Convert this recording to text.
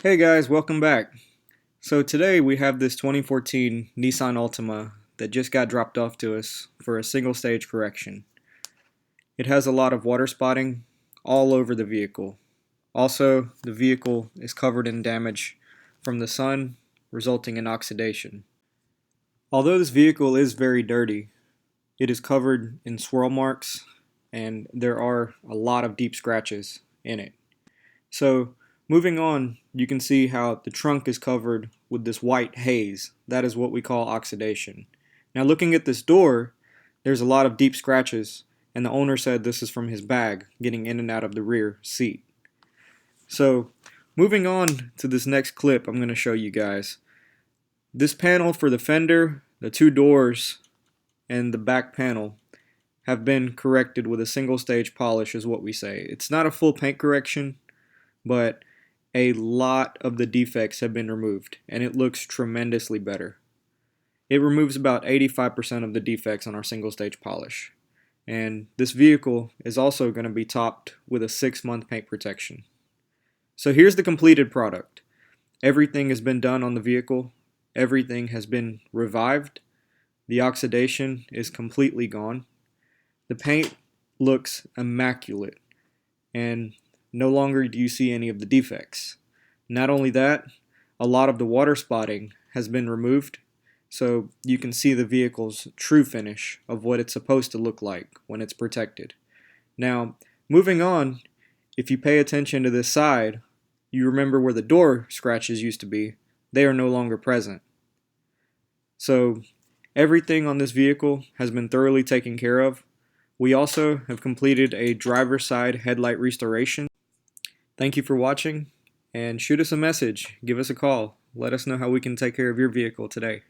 Hey guys, welcome back. So today we have this 2014 Nissan Altima that just got dropped off to us for a single stage correction. It has a lot of water spotting all over the vehicle. Also, the vehicle is covered in damage from the sun, resulting in oxidation. Although this vehicle is very dirty, it is covered in swirl marks and there are a lot of deep scratches in it. So moving on, you can see how the trunk is covered with this white haze. That is what we call oxidation. Now looking at this door, there's a lot of deep scratches, and the owner said this is from his bag getting in and out of the rear seat. So moving on to this next clip I'm going to show you guys. This panel for the fender, the two doors, and the back panel have been corrected with a single stage polish is what we say. It's not a full paint correction, but a lot of the defects have been removed and it looks tremendously better. It removes about 85% of the defects on our single stage polish. And this vehicle is also going to be topped with a 6-month paint protection. So here's the completed product. Everything has been done on the vehicle. Everything has been revived. The oxidation is completely gone. The paint looks immaculate, and no longer do you see any of the defects. Not only that, a lot of the water spotting has been removed, so you can see the vehicle's true finish of what it's supposed to look like when it's protected. Now, moving on, if you pay attention to this side, you remember where the door scratches used to be. They are no longer present. So everything on this vehicle has been thoroughly taken care of. We also have completed a driver's side headlight restoration. Thank you for watching, and shoot us a message, give us a call, let us know how we can take care of your vehicle today.